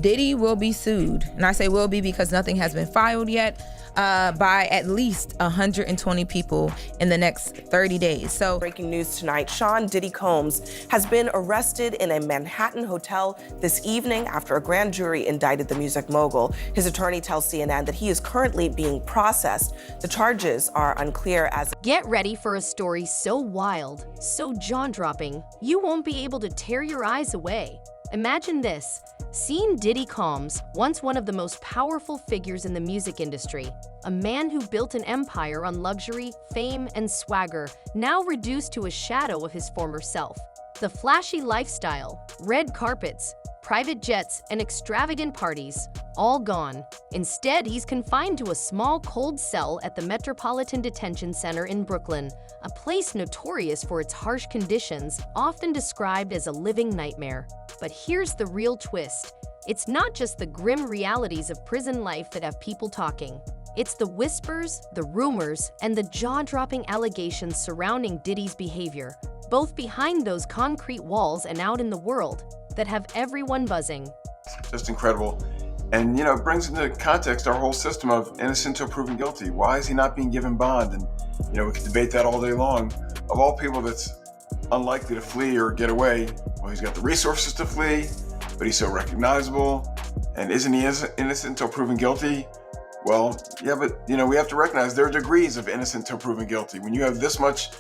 Diddy will be sued. And I say will be because nothing has been filed yet, by at least 120 people in the next 30 days. So, breaking news tonight, Sean Diddy Combs has been arrested in a Manhattan hotel this evening after a grand jury indicted the music mogul. His attorney tells CNN that he is currently being processed. The charges are unclear as... Get ready for a story so wild, so jaw-dropping, you won't be able to tear your eyes away. Imagine this, seeing Diddy Combs, once one of the most powerful figures in the music industry, a man who built an empire on luxury, fame, and swagger, now reduced to a shadow of his former self. The flashy lifestyle, red carpets, private jets, and extravagant parties, all gone. Instead, he's confined to a small, cold cell at the Metropolitan Detention Center in Brooklyn, a place notorious for its harsh conditions, often described as a living nightmare. But here's the real twist. It's not just the grim realities of prison life that have people talking. It's the whispers, the rumors, and the jaw-dropping allegations surrounding Diddy's behavior, both behind those concrete walls and out in the world, that have everyone buzzing. Just incredible. And, it brings into context our whole system of innocent till proven guilty. Why is he not being given bond? And, we could debate that all day long. Of all people that's unlikely to flee or get away, well, he's got the resources to flee, but he's so recognizable. And isn't he innocent till proven guilty? Well, yeah, but, we have to recognize there are degrees of innocent till proven guilty. When you have this much...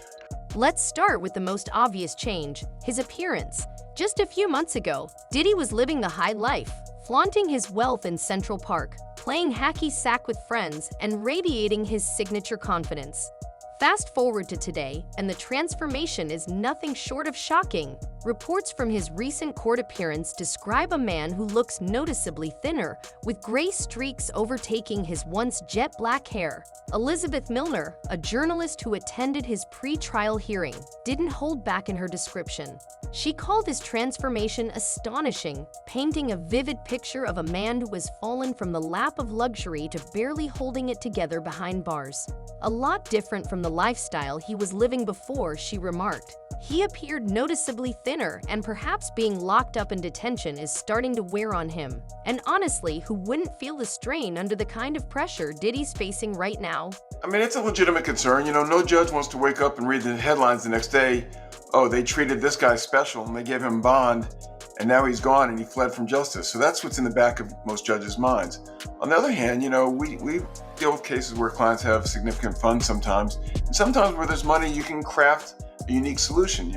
Let's start with the most obvious change, his appearance. Just a few months ago, Diddy was living the high life, flaunting his wealth in Central Park, playing hacky sack with friends, and radiating his signature confidence. Fast forward to today, and the transformation is nothing short of shocking. Reports from his recent court appearance describe a man who looks noticeably thinner, with gray streaks overtaking his once jet black hair. Elizabeth Milner, a journalist who attended his pre-trial hearing, didn't hold back in her description. She called his transformation astonishing, painting a vivid picture of a man who has fallen from the lap of luxury to barely holding it together behind bars. A lot different from the lifestyle he was living before, she remarked. He appeared noticeably thinner, and perhaps being locked up in detention is starting to wear on him. And honestly, who wouldn't feel the strain under the kind of pressure Diddy's facing right now? I mean, it's a legitimate concern. No judge wants to wake up and read the headlines the next day. Oh, they treated this guy special and they gave him bond, and now he's gone and he fled from justice. So that's what's in the back of most judges' minds. On the other hand, we deal with cases where clients have significant funds sometimes, and sometimes where there's money, you can craft a unique solution.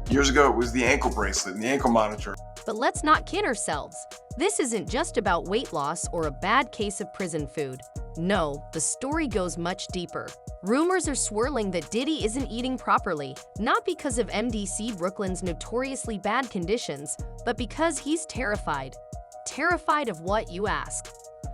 Years ago, it was the ankle bracelet and the ankle monitor. But let's not kid ourselves. This isn't just about weight loss or a bad case of prison food. No, the story goes much deeper. Rumors are swirling that Diddy isn't eating properly, not because of MDC Brooklyn's notoriously bad conditions, but because he's terrified. Terrified of what, you ask?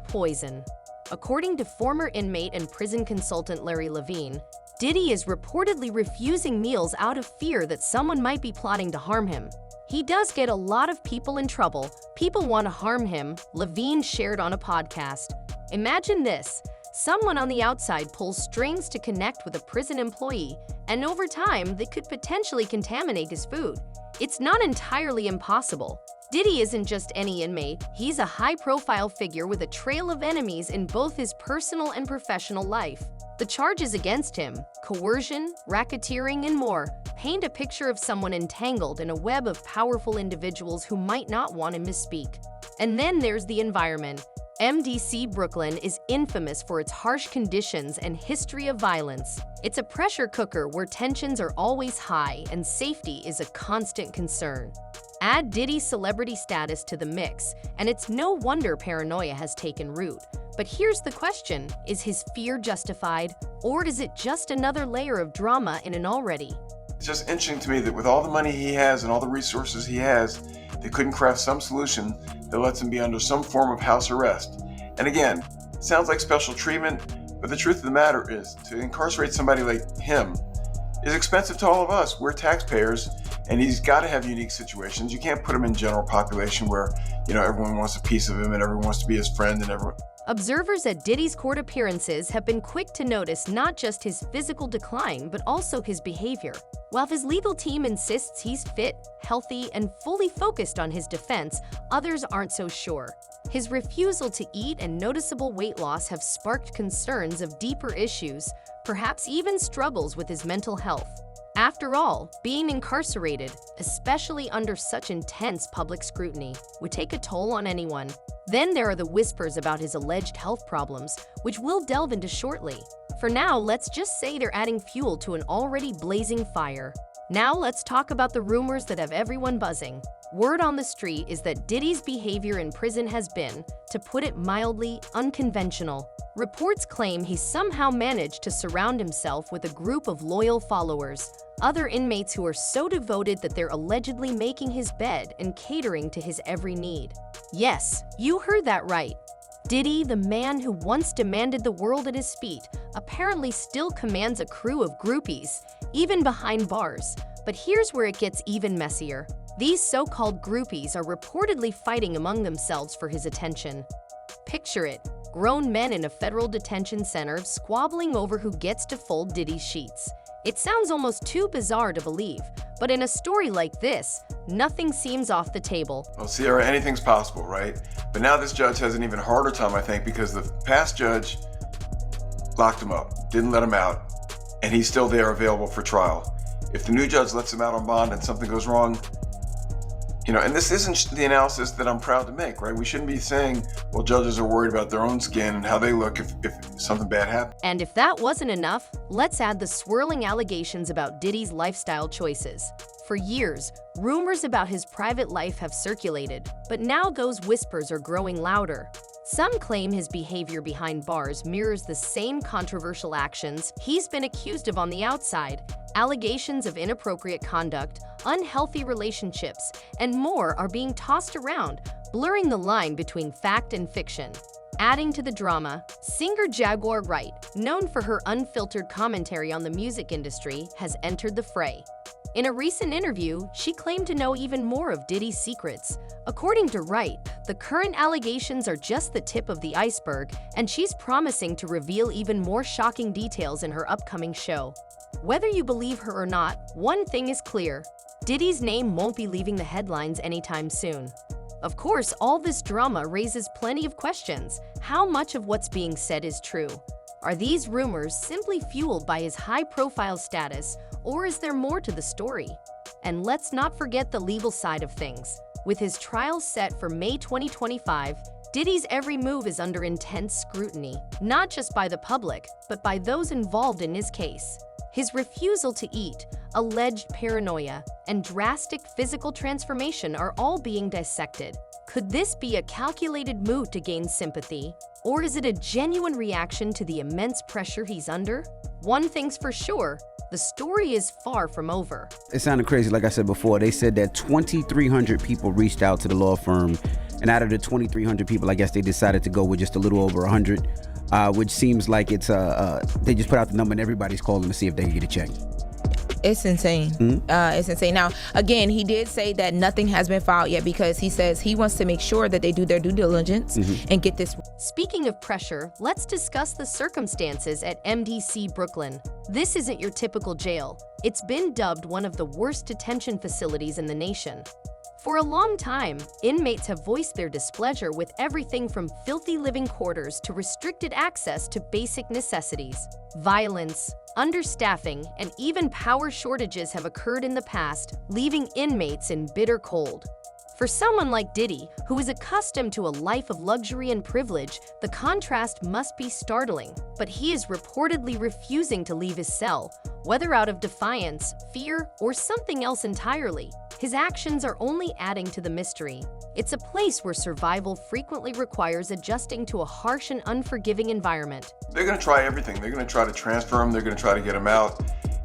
Poison. According to former inmate and prison consultant Larry Levine, Diddy is reportedly refusing meals out of fear that someone might be plotting to harm him. He does get a lot of people in trouble. People want to harm him, Levine shared on a podcast. Imagine this. Someone on the outside pulls strings to connect with a prison employee, and over time, they could potentially contaminate his food. It's not entirely impossible. Diddy isn't just any inmate. He's a high-profile figure with a trail of enemies in both his personal and professional life. The charges against him, coercion, racketeering, and more, paint a picture of someone entangled in a web of powerful individuals who might not want him to speak. And then there's the environment. MDC Brooklyn is infamous for its harsh conditions and history of violence. It's a pressure cooker where tensions are always high and safety is a constant concern. Add Diddy's celebrity status to the mix, and it's no wonder paranoia has taken root. But here's the question, is his fear justified, or is it just another layer of drama in an already? It's just interesting to me that with all the money he has and all the resources he has, they couldn't craft some solution that lets him be under some form of house arrest. And again, it sounds like special treatment, but the truth of the matter is, to incarcerate somebody like him is expensive to all of us. We're taxpayers, and he's got to have unique situations. You can't put him in general population where, everyone wants a piece of him and everyone wants to be his friend and everyone. Observers at Diddy's court appearances have been quick to notice not just his physical decline, but also his behavior. While his legal team insists he's fit, healthy, and fully focused on his defense, others aren't so sure. His refusal to eat and noticeable weight loss have sparked concerns of deeper issues, perhaps even struggles with his mental health. After all, being incarcerated, especially under such intense public scrutiny, would take a toll on anyone. Then there are the whispers about his alleged health problems, which we'll delve into shortly. For now, let's just say they're adding fuel to an already blazing fire. Now let's talk about the rumors that have everyone buzzing. Word on the street is that Diddy's behavior in prison has been, to put it mildly, unconventional. Reports claim he somehow managed to surround himself with a group of loyal followers, other inmates who are so devoted that they're allegedly making his bed and catering to his every need. Yes, you heard that right. Diddy, the man who once demanded the world at his feet, apparently still commands a crew of groupies, even behind bars. But here's where it gets even messier. These so-called groupies are reportedly fighting among themselves for his attention. Picture it, grown men in a federal detention center squabbling over who gets to fold Diddy's sheets. It sounds almost too bizarre to believe, but in a story like this, nothing seems off the table. Well, Sierra, anything's possible, right? But now this judge has an even harder time, I think, because the past judge locked him up, didn't let him out, and he's still there available for trial. If the new judge lets him out on bond and something goes wrong, and this isn't the analysis that I'm proud to make, right? We shouldn't be saying, well, judges are worried about their own skin and how they look if something bad happens. And if that wasn't enough, let's add the swirling allegations about Diddy's lifestyle choices. For years, rumors about his private life have circulated, but now those whispers are growing louder. Some claim his behavior behind bars mirrors the same controversial actions he's been accused of on the outside. Allegations of inappropriate conduct, unhealthy relationships, and more are being tossed around, blurring the line between fact and fiction. Adding to the drama, singer Jaguar Wright, known for her unfiltered commentary on the music industry, has entered the fray. In a recent interview, she claimed to know even more of Diddy's secrets. According to Wright, the current allegations are just the tip of the iceberg, and she's promising to reveal even more shocking details in her upcoming show. Whether you believe her or not, one thing is clear: Diddy's name won't be leaving the headlines anytime soon. Of course, all this drama raises plenty of questions. How much of what's being said is true? Are these rumors simply fueled by his high-profile status, or is there more to the story? And let's not forget the legal side of things. With his trial set for May 2025, Diddy's every move is under intense scrutiny, not just by the public, but by those involved in his case. His refusal to eat, alleged paranoia, and drastic physical transformation are all being dissected. Could this be a calculated move to gain sympathy, or is it a genuine reaction to the immense pressure he's under? One thing's for sure, the story is far from over. It sounded crazy, like I said before. They said that 2,300 people reached out to the law firm, and out of the 2,300 people, I guess they decided to go with just a little over 100, which seems like it's they just put out the number and everybody's calling to see if they can get a check. It's insane. It's insane. Now, again, he did say that nothing has been filed yet because he says he wants to make sure that they do their due diligence and get this. Speaking of pressure, let's discuss the circumstances at MDC Brooklyn. This isn't your typical jail. It's been dubbed one of the worst detention facilities in the nation. For a long time, inmates have voiced their displeasure with everything from filthy living quarters to restricted access to basic necessities. Violence, understaffing, and even power shortages have occurred in the past, leaving inmates in bitter cold. For someone like Diddy, who is accustomed to a life of luxury and privilege, the contrast must be startling. But he is reportedly refusing to leave his cell, whether out of defiance, fear, or something else entirely. His actions are only adding to the mystery. It's a place where survival frequently requires adjusting to a harsh and unforgiving environment. They're going to try everything. They're going to try to transfer him. They're going to try to get him out.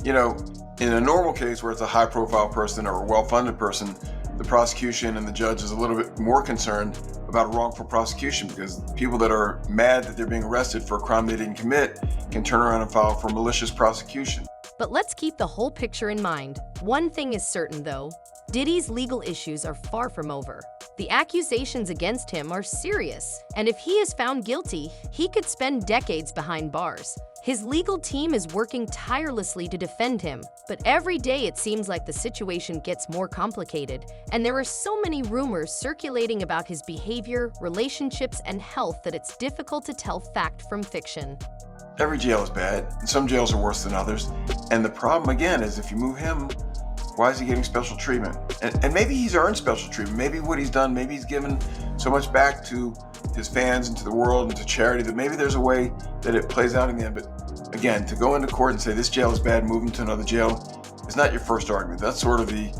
In a normal case where it's a high-profile person or a well-funded person, the prosecution and the judge is a little bit more concerned about wrongful prosecution because people that are mad that they're being arrested for a crime they didn't commit can turn around and file for malicious prosecution. But let's keep the whole picture in mind. One thing is certain, though: Diddy's legal issues are far from over. The accusations against him are serious, and if he is found guilty, he could spend decades behind bars. His legal team is working tirelessly to defend him, but every day it seems like the situation gets more complicated, and there are so many rumors circulating about his behavior, relationships, and health that it's difficult to tell fact from fiction. Every jail is bad, and some jails are worse than others. And the problem, again, is if you move him, why is he getting special treatment? And maybe he's earned special treatment. Maybe what he's done, maybe he's given so much back to his fans and to the world and to charity that maybe there's a way that it plays out in the end. But again, to go into court and say this jail is bad, move him to another jail, is not your first argument. That's sort of the...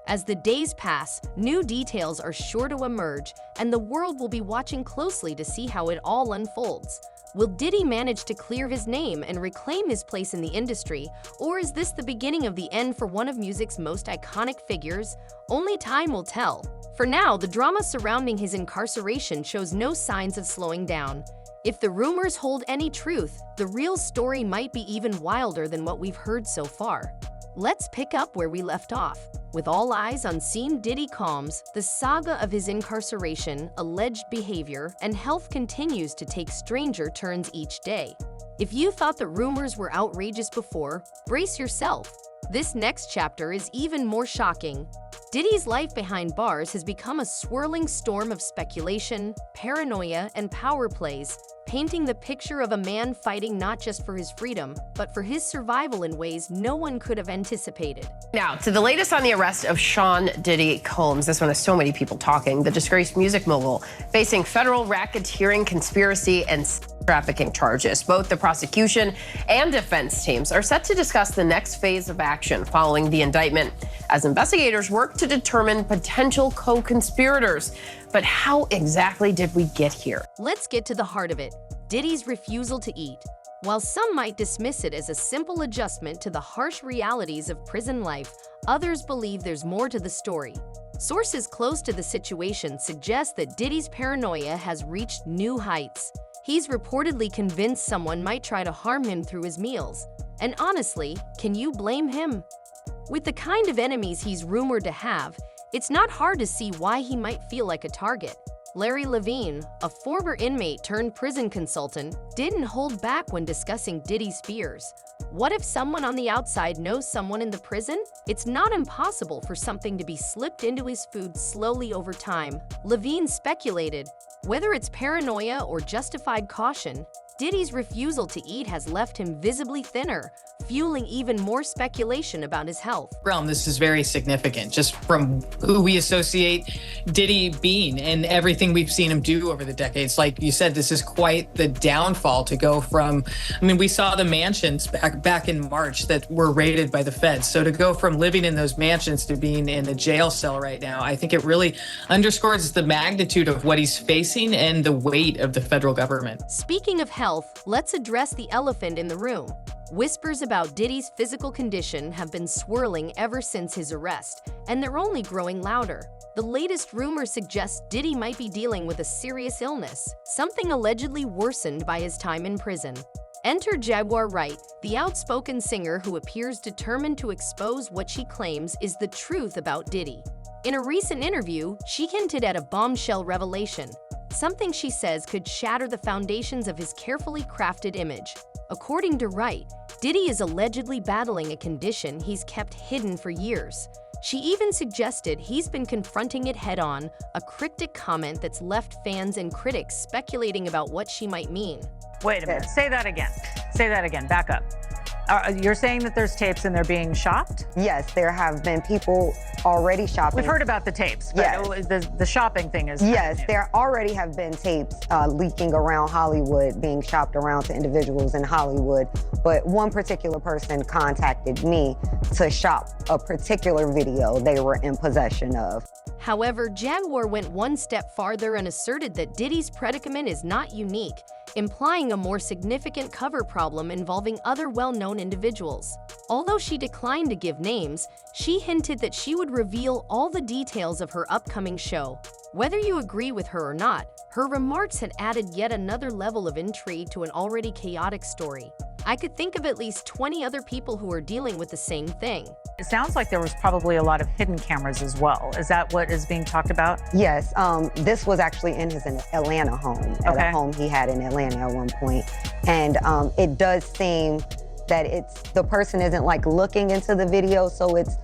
As the days pass, new details are sure to emerge, and the world will be watching closely to see how it all unfolds. Will Diddy manage to clear his name and reclaim his place in the industry, or is this the beginning of the end for one of music's most iconic figures? Only time will tell. For now, the drama surrounding his incarceration shows no signs of slowing down. If the rumors hold any truth, the real story might be even wilder than what we've heard so far. Let's pick up where we left off. With all eyes on Seam Diddy Combs, the saga of his incarceration, alleged behavior, and health continues to take stranger turns each day. If you thought the rumors were outrageous before, brace yourself. This next chapter is even more shocking. Diddy's life behind bars has become a swirling storm of speculation, paranoia, and power plays, painting the picture of a man fighting not just for his freedom, but for his survival in ways no one could have anticipated. Now, to the latest on the arrest of Sean Diddy Combs. This one has so many people talking. The disgraced music mogul facing federal racketeering, conspiracy, and trafficking charges. Both the prosecution and defense teams are set to discuss the next phase of action following the indictment as investigators work to determine potential co-conspirators. But how exactly did we get here? Let's get to the heart of it. Diddy's refusal to eat. While some might dismiss it as a simple adjustment to the harsh realities of prison life, others believe there's more to the story. Sources close to the situation suggest that Diddy's paranoia has reached new heights. He's reportedly convinced someone might try to harm him through his meals. And honestly, can you blame him? With the kind of enemies he's rumored to have, it's not hard to see why he might feel like a target. Larry Levine, a former inmate turned prison consultant, didn't hold back when discussing Diddy's fears. What if someone on the outside knows someone in the prison? It's not impossible for something to be slipped into his food slowly over time. Levine speculated, whether it's paranoia or justified caution, Diddy's refusal to eat has left him visibly thinner, fueling even more speculation about his health. This is very significant, just from who we associate Diddy being and everything we've seen him do over the decades. Like you said, this is quite the downfall to go from, we saw the mansions back in March that were raided by the feds. So to go from living in those mansions to being in a jail cell right now, I think it really underscores the magnitude of what he's facing and the weight of the federal government. Speaking of health, let's address the elephant in the room. Whispers about Diddy's physical condition have been swirling ever since his arrest, and they're only growing louder. The latest rumor suggests Diddy might be dealing with a serious illness, something allegedly worsened by his time in prison. Enter Jaguar Wright, the outspoken singer who appears determined to expose what she claims is the truth about Diddy. In a recent interview, she hinted at a bombshell revelation, something she says could shatter the foundations of his carefully crafted image. According to Wright, Diddy is allegedly battling a condition he's kept hidden for years. She even suggested he's been confronting it head-on, a cryptic comment that's left fans and critics speculating about what she might mean. Wait a minute, say that again. Say that again, back up. You're saying that there's tapes and they're being shopped? Yes, there have been people already shopping. We've heard about the tapes, but yes. the shopping thing is... Yes, there already have been tapes leaking around Hollywood, being shopped around to individuals in Hollywood, but one particular person contacted me to shop a particular video they were in possession of. However, Jaguar went one step farther and asserted that Diddy's predicament is not unique, implying a more significant cover problem involving other well-known individuals. Although she declined to give names, she hinted that she would reveal all the details of her upcoming show. Whether you agree with her or not, her remarks had added yet another level of intrigue to an already chaotic story. I could think of at least 20 other people who are dealing with the same thing. It sounds like there was probably a lot of hidden cameras as well. Is that what is being talked about? Yes, this was actually in his Atlanta home, at a home he had in Atlanta at one point. And it does seem that the person isn't like looking into the video, so it's,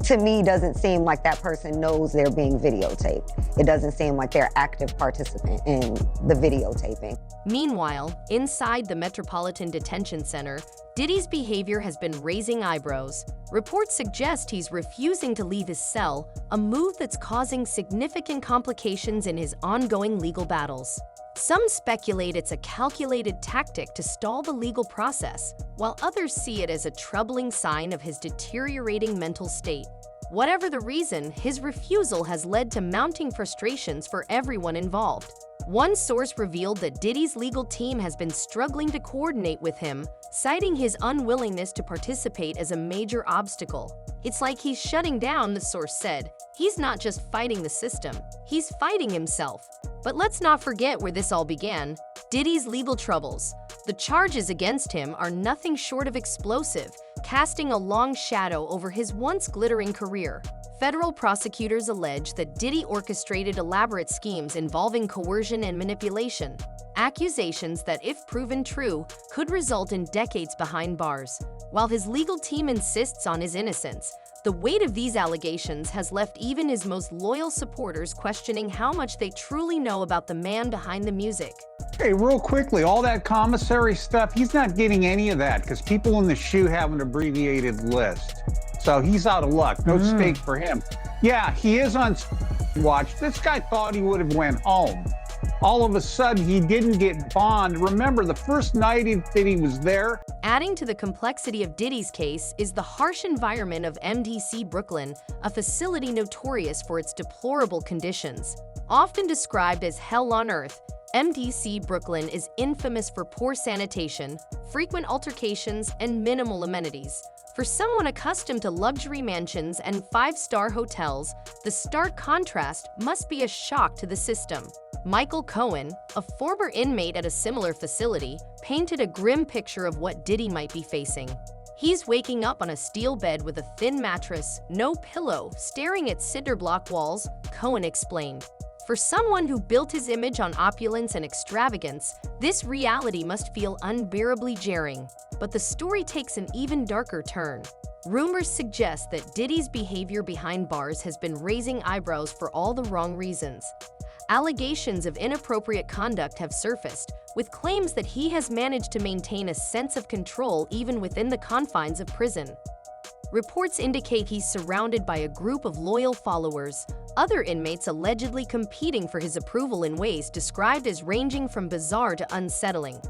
to me, doesn't seem like that person knows they're being videotaped. It doesn't seem like they're active participant in the videotaping. Meanwhile, inside the Metropolitan Detention Center, Diddy's behavior has been raising eyebrows. Reports suggest he's refusing to leave his cell, a move that's causing significant complications in his ongoing legal battles. Some speculate it's a calculated tactic to stall the legal process, while others see it as a troubling sign of his deteriorating mental state. Whatever the reason, his refusal has led to mounting frustrations for everyone involved. One source revealed that Diddy's legal team has been struggling to coordinate with him, citing his unwillingness to participate as a major obstacle. It's like he's shutting down, the source said. He's not just fighting the system, he's fighting himself. But let's not forget where this all began: Diddy's legal troubles. The charges against him are nothing short of explosive, casting a long shadow over his once glittering career. Federal prosecutors allege that Diddy orchestrated elaborate schemes involving coercion and manipulation, accusations that, if proven true, could result in decades behind bars. While his legal team insists on his innocence, the weight of these allegations has left even his most loyal supporters questioning how much they truly know about the man behind the music. Hey, real quickly, all that commissary stuff, he's not getting any of that because people in the SHU have an abbreviated list. So he's out of luck. No stake for him. Yeah, he is on watch. This guy thought he would have went home. All of a sudden, he didn't get bond. Remember, the first night that he was there. Adding to the complexity of Diddy's case is the harsh environment of MDC Brooklyn, a facility notorious for its deplorable conditions. Often described as hell on earth, MDC Brooklyn is infamous for poor sanitation, frequent altercations, and minimal amenities. For someone accustomed to luxury mansions and five-star hotels, the stark contrast must be a shock to the system. Michael Cohen, a former inmate at a similar facility, painted a grim picture of what Diddy might be facing. He's waking up on a steel bed with a thin mattress, no pillow, staring at cinder block walls, Cohen explained. For someone who built his image on opulence and extravagance, this reality must feel unbearably jarring. But the story takes an even darker turn. Rumors suggest that Diddy's behavior behind bars has been raising eyebrows for all the wrong reasons. Allegations of inappropriate conduct have surfaced, with claims that he has managed to maintain a sense of control even within the confines of prison. Reports indicate he's surrounded by a group of loyal followers, other inmates allegedly competing for his approval in ways described as ranging from bizarre to unsettling.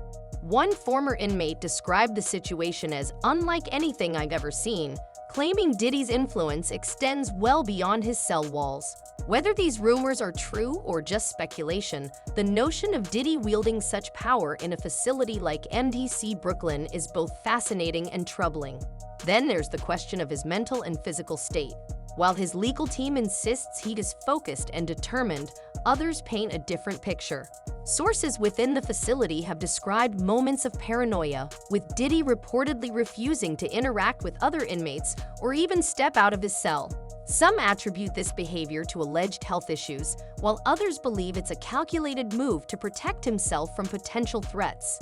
One former inmate described the situation as unlike anything I've ever seen, claiming Diddy's influence extends well beyond his cell walls. Whether these rumors are true or just speculation, the notion of Diddy wielding such power in a facility like MDC Brooklyn is both fascinating and troubling. Then there's the question of his mental and physical state. While his legal team insists he is focused and determined, others paint a different picture. Sources within the facility have described moments of paranoia, with Diddy reportedly refusing to interact with other inmates or even step out of his cell. Some attribute this behavior to alleged health issues, while others believe it's a calculated move to protect himself from potential threats.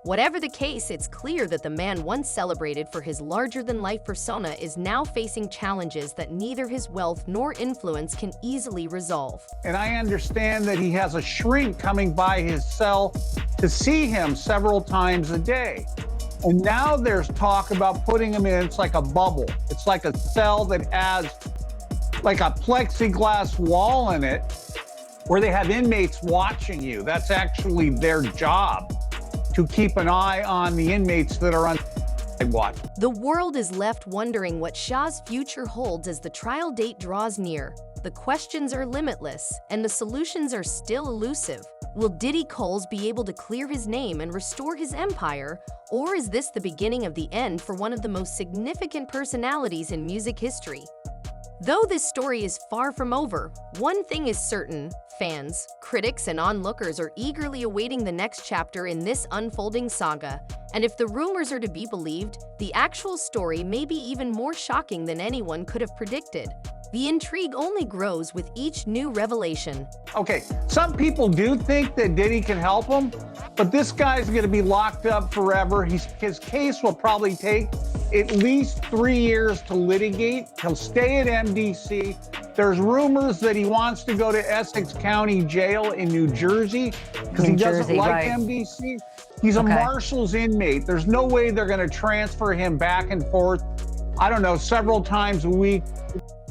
Whatever the case, it's clear that the man once celebrated for his larger-than-life persona is now facing challenges that neither his wealth nor influence can easily resolve. And I understand that he has a shrink coming by his cell to see him several times a day. And now there's talk about putting him in, it's like a bubble. It's like a cell that has like a plexiglass wall in it where they have inmates watching you. That's actually their job, to keep an eye on the inmates that are on watch. The world is left wondering what Shah's future holds as the trial date draws near. The questions are limitless, and the solutions are still elusive. Will Diddy Coles be able to clear his name and restore his empire, or is this the beginning of the end for one of the most significant personalities in music history? Though this story is far from over, one thing is certain: fans, critics, and onlookers are eagerly awaiting the next chapter in this unfolding saga. And if the rumors are to be believed, the actual story may be even more shocking than anyone could have predicted. The intrigue only grows with each new revelation. Okay, some people do think that Diddy can help him, but this guy's going to be locked up forever. His case will probably take at least 3 years to litigate. He'll stay at MDC. There's rumors that he wants to go to Essex County Jail in New Jersey because he doesn't like MDC. He's a Marshals inmate. There's no way they're going to transfer him back and forth, I don't know, several times a week.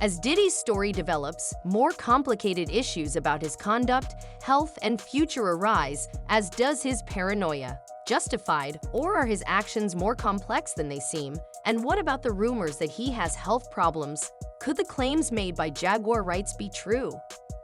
As Diddy's story develops, more complicated issues about his conduct, health, and future arise, as does his paranoia. Justified, or are his actions more complex than they seem? And what about the rumors that he has health problems? Could the claims made by Jaguar Rights be true?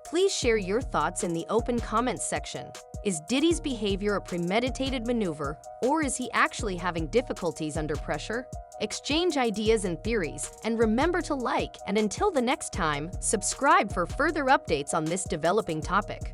Please share your thoughts in the open comments section. Is Diddy's behavior a premeditated maneuver, or is he actually having difficulties under pressure? Exchange ideas and theories, and remember to like, and until the next time, subscribe for further updates on this developing topic.